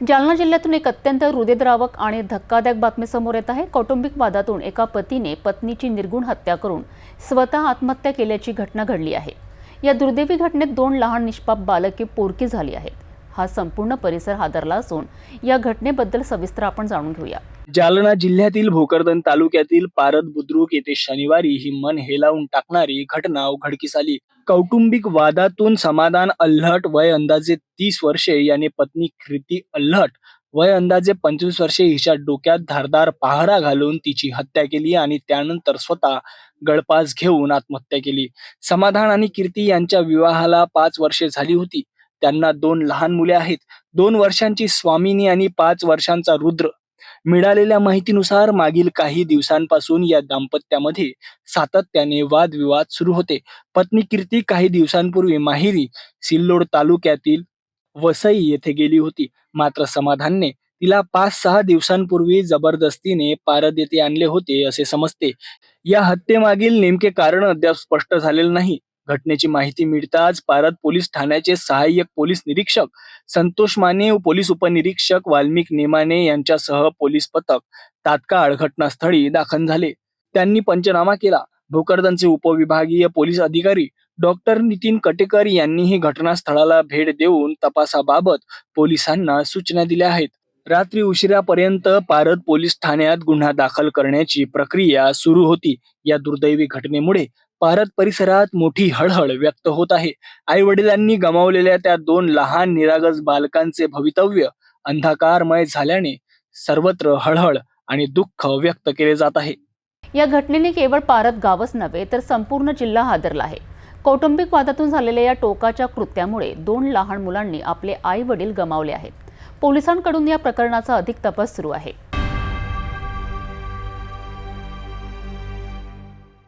जालना जिल्ह्यातून एक अत्यंत हृदयद्रावक आणि धक्कादायक बातमी समोर येत आहे। कौटुंबिक वादातून एका पतीने पत्नीची निर्घृण हत्या करून स्वतः आत्महत्या केल्याची घटना घडली आहे। या दुर्दैवी घटनेत 2 लहान निष्पाप बालके पोरकी झाली आहेत। हा संपूर्ण परिसर हादरला असून या घटनेबद्दल सविस्तर आपण जाणून घेऊया। जालना जिल्ह्यातील भोकरदन तालुक्यातील पारद बुद्रुक येथे शनिवारी ही मन हेलावून टाकणारी घटना उघडकीस आली। कौटुंबिक वादातून समाधान अल्हट वय अंदाजे 30 वर्षे याने पत्नी कृती अल्हट वय अंदाजे 25 वर्षे हिच्या डोक्यात धारदार पहारा घालून तिची हत्या केली आणि त्यानंतर स्वतः गळफास घेऊन आत्महत्या केली। समाधान आणि कीर्ती यांच्या विवाहाला 5 वर्षे झाली होती। त्यांना 2 लहान मुले आहेत। 2 वर्षांची स्वामिनी आणि 5 वर्षांचा रुद्र। मिळालेल्या माहितीनुसार मागील काही दिवसांपासून या दाम्पत्यामध्ये सातत्याने वादविवाद सुरू होते। पत्नी कीर्ती काही दिवसांपूर्वी माहेरी सिल्लोड तालुक्यातील वसई येथे गेली होती, मात्र समाधानने तिला 5-6 दिवसांपूर्वी जबरदस्तीने पारद येथे आणले होते असे समजते। या हत्येमागील नेमके कारण अद्याप स्पष्ट झालेले नाही। घटनेची माहिती मिळताच पारद पोलीस ठाण्याचे सहाय्यक पोलीस निरीक्षक संतोष माने व पोलीस उपनिरीक्षक वाल्मिक नेमाने यांच्यासह पोलीस पथक तात्काळ घटनास्थळी दाखल झाले। त्यांनी पंचनामा केला। भोकरदनचे उपविभागीय पोलीस अधिकारी डॉक्टर नितीन कटेकर यांनीही घटनास्थळाला भेट देऊन तपासाबाबत पोलिसांना सूचना दिल्या आहेत। रात्री उशिरापर्यंत पारद पोलीस ठाण्यात गुन्हा दाखल करण्याची प्रक्रिया सुरू होती। या दुर्दैवी घटनेमुळे पारद परिसरात मोठी हळहळ व्यक्त होत आहे। आई वडिलांनी गमावलेल्या त्या 2 लहान निरागस बालकांचे भवितव्य अंधकारमय झाल्याने सर्वत्र हळहळ आणि दुःख व्यक्त केले जात आहे। या घटनेने केवळ पारद गावच नव्हे तर संपूर्ण जिल्हा हादरला आहे। कौटुंबिक वादातून झालेल्या या टोकाच्या कृत्यामुळे 2 लहान मुलांनी आपले आई वडील गमावले आहेत। पोलिसांकडून या प्रकरणाचा अधिक तपास सुरू आहे।